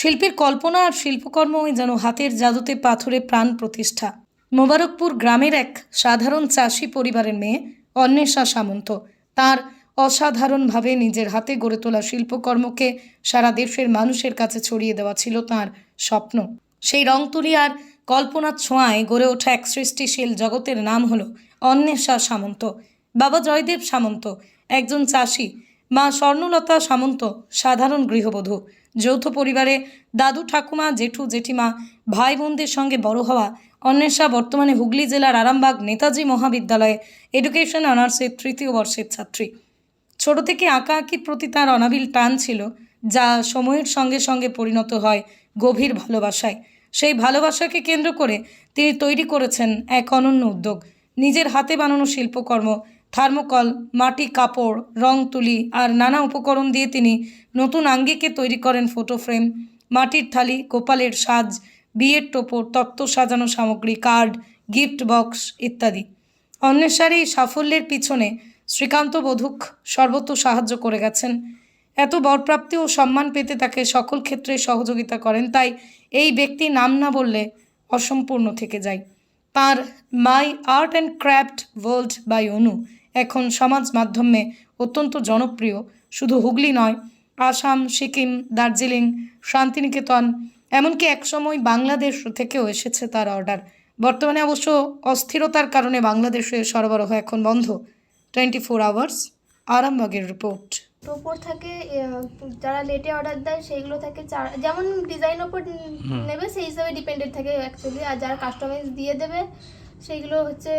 শিল্পীর কল্পনা আর শিল্পকর্মই যেন হাতের জাদুতে পাথরে প্রাণ প্রতিষ্ঠা। মোবারকপুর গ্রামের এক সাধারণ চাষি পরিবারের মেয়ে অন্বেষা সামন্ত তার অসাধারণভাবে নিজের হাতে গড়ে তোলা শিল্পকর্মকে সারা দেশের মানুষের কাছে ছড়িয়ে দেওয়া ছিল তার স্বপ্ন। সেই রংতুলি আর কল্পনার ছোঁয়ায় গড়ে ওঠা এক সৃষ্টিশীল জগতের নাম হলো অন্বেষা সামন্ত। বাবা জয়দেব সামন্ত একজন চাষি, মা স্বর্ণলতা সামন্ত সাধারণ গৃহবধূ। যৌথ পরিবারে দাদু ঠাকুমা জেঠু জেঠিমা ভাই বোনদের সঙ্গে বড় হওয়া অন্বেষা বর্তমানে হুগলি জেলার আরামবাগ নেতাজি মহাবিদ্যালয়ে এডুকেশন অনার্সের 3য় বর্ষের ছাত্রী। ছোট থেকে আঁকাআঁকির প্রতি তার অনাবিল টান ছিল, যা সময়ের সঙ্গে সঙ্গে পরিণত হয় গভীর ভালোবাসায়। সেই ভালোবাসাকে কেন্দ্র করে তিনি তৈরি করেছেন এক অনন্য উদ্যোগ, নিজের হাতে বানানো শিল্পকর্ম। থার্মোকল, মাটি, কাপড়, রং তুলি আর নানা উপকরণ দিয়ে তিনি নতুন আঙ্গিকে তৈরি করেন ফটো ফ্রেম, মাটির থালি, গোপালের সাজ, বিয়ের টোপর, তত্ত্ব সাজানো সামগ্রী, কার্ড, গিফট বক্স ইত্যাদি। অন্বেষার এই সাফল্যের পিছনে শ্রীকান্ত বধুক সর্বত্র সাহায্য করে গেছেন। এত বরপ্রাপ্তি ও সম্মান পেতে তাকে সকল ক্ষেত্রে সহযোগিতা করেন, তাই এই ব্যক্তি নাম না বললে অসম্পূর্ণ থেকে যায়। তার my art and craft world by Anu এখন সমাজ মাধ্যমে অত্যন্ত জনপ্রিয়। শুধু হুগলি নয়, আসাম, সিকিম, দার্জিলিং, শান্তিনিকেতন, এমনকি একসময় বাংলাদেশ থেকেও এসেছে তার অর্ডার। বর্তমানে অবশ্য অস্থিরতার কারণে বাংলাদেশে সরবরাহ এখন বন্ধ। 24 আওয়ার্স আরামবাগের রিপোর্ট। ওপর থাকে যারা লেটে অর্ডার দেয় সেইগুলো থাকে যেমন ডিজাইন ওপর নেবে সেই হিসাবে ডিপেন্ডেড থাকে অ্যাকচুয়ালি। আর যারা কাস্টমাইজ দিয়ে দেবে সেইগুলো হচ্ছে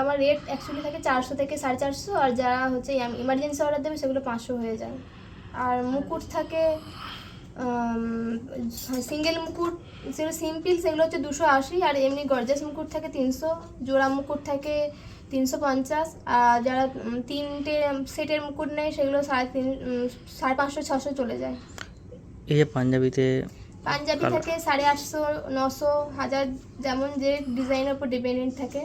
আমার রেট অ্যাকচুয়ালি থাকে 400 থেকে 450, আর যারা হচ্ছে ইমার্জেন্সি অর্ডার দেবে সেগুলো 500 হয়ে যায়। আর মুকুট থাকে সিঙ্গেল মুকুট, সেগুলো সিম্পল, সেগুলো হচ্ছে 280, আর এমনি গর্জাস মুকুট থাকে 300, জোড়া মুকুট থাকে 350, আর যারা 3টে সেটের মুকুট নেয় সেগুলো 550, 600 চলে যায়। এই যে পাঞ্জাবি থাকে 850, 900, 1000, যেমন যে ডিজাইনের উপর ডিপেন্ডেন্ট থাকে।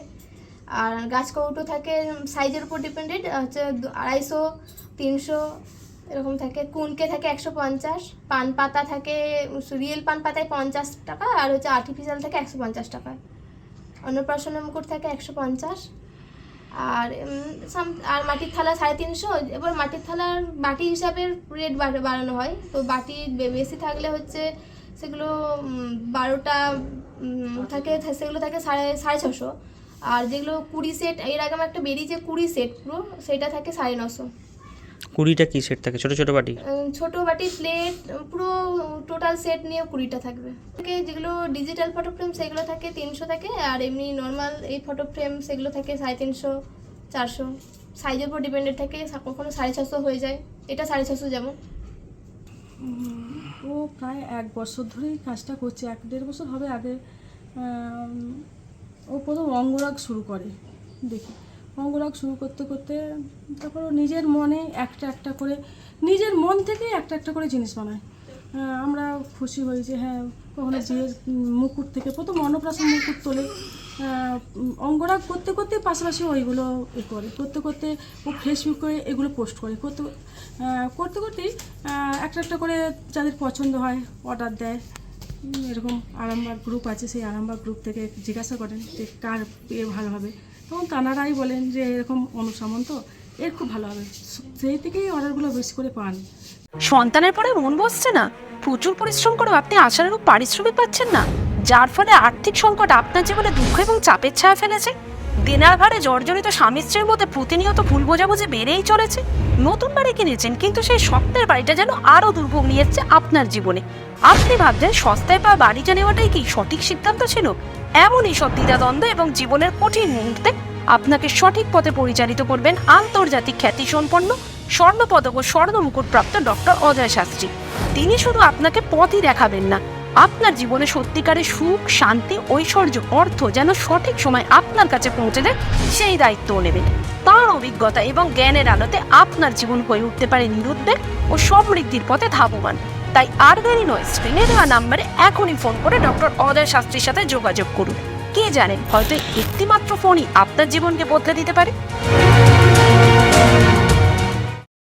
আর গাছ কৌটো থাকে সাইজের উপর ডিপেন্ডেন্ট, হচ্ছে 250, 300 এরকম থাকে। কুনকে থাকে 150, পান পাতা থাকে রিয়েল পান পাতায় 50 টাকা, আর হচ্ছে আর্টিফিশিয়াল থাকে 150 টাকা। অন্নপ্রাশনের মুকুট থাকে 150, আর মাটির থালা 350। এবার মাটির থালার বাটি হিসাবে রেট বাড়ানো হয়, তো বাটি বেশি থাকলে হচ্ছে সেগুলো 12টা থাকে, সেগুলো থাকে 650। আর যেগুলো 20 সেট, এর আগে আমার একটা বেরিয়েছে 20 সেট পুরো, সেটা থাকে 950। 20টা কি সেট থাকে? ছোট ছোট বাটি, ছোট বাটি, প্লেট, পুরো টোটাল সেট নিয়ে 20টা থাকবে। যেগুলো ডিজিটাল ফটো ফ্রেম সেগুলো থাকে 300 থাকে, আর এমনি নর্মাল এই ফটো ফ্রেম সেগুলো থাকে 350, 400। সাইজের উপর ডিপেন্ডেড থাকে, কখনো 650 হয়ে যায়, এটা 650 যেমন। ও প্রায় 1 বছর ধরেই কাজটা করছে, 1-1.5 বছর হবে। আগে ও প্রথম অঙ্গরাগ শুরু করে, দেখি অঙ্গরাগ শুরু করতে করতে তারপর ও নিজের মনে একটা করে, নিজের মন থেকে একটা করে জিনিস বানায়। আমরা খুশি হই যে হ্যাঁ, কখনো বিয়ের মুকুট থেকে প্রথম অন্নপ্রাশন মুকুট তোলে। অঙ্গরাগ করতে করতে পাশাপাশি ওইগুলো করতে করতে ও ফেসবুকে এগুলো পোস্ট করতে করতেই একটা করে যাদের পছন্দ হয় অর্ডার দেয়। এরকম আরামবাগ গ্রুপ আছে, সেই আরামবাগ গ্রুপ থেকে জিজ্ঞাসা করেন যে কার ভালো হবে, তখন তানারাই বলেন যে এরকম অনু সামন্ত, এর খুব ভালো হবে। সেই থেকেই অর্ডারগুলো বেশি করে পান। সন্তানের পরে মন বসছে না, প্রচুর পরিশ্রম করেও আপনি আশানুরূপ পারিশ্রমিক পাচ্ছেন না, যার ফলে আর্থিক সংকট আপনার জীবনে দুঃখ এবং চাপের ছায়া ফেলেছে। দেনার ভারে জর্জরিত স্বামী স্ত্রীর মধ্যে প্রতিনিয়ত ভুল বোঝাবুঝি বেড়েই চলেছে। নতুন বাড়ি কিনেছেন, কিন্তু সেই স্বপ্নের বাড়িটা যেন আরও দুর্ভোগ নিয়ে এসছে আপনার জীবনে। আপনি ভাবছেন সস্তায় পাওয়া বাড়িটা নেওয়াটাই কি সঠিক সিদ্ধান্ত ছিল? এমনই সব দ্বিধাদ্বন্দ্ব এবং জীবনের কঠিন মুহূর্তে আপনাকে সঠিক পথে পরিচালিত করবেন আন্তর্জাতিক খ্যাতিসম্পন্ন স্বর্ণপদক ও স্বর্ণ মুকুট প্রাপ্ত ডক্টর অজয় শাস্ত্রী। তিনি শুধু আপনাকে পথই দেখাবেন না, আপনার জীবনে সত্যিকারের সুখ, শান্তি, ঐশ্বর্য, অর্থ যেন সঠিক সময় আপনার কাছে পৌঁছে দেয় সেই দায়িত্বও নেবেন। তাঁর অভিজ্ঞতা এবং জ্ঞানের আলোতে আপনার জীবন হয়ে উঠতে পারে নিরুদ্বেগ ও সমৃদ্ধির পথে ধাবমান। তাই আর দেরি নয়, স্ক্রিনে দেওয়া নাম্বারে এখনই ফোন করে ডক্টর অজয় শাস্ত্রীর সাথে যোগাযোগ করুন। কে জানেন, হয়তো একটিমাত্র ফোনই আপনার জীবনকে বদলে দিতে পারে।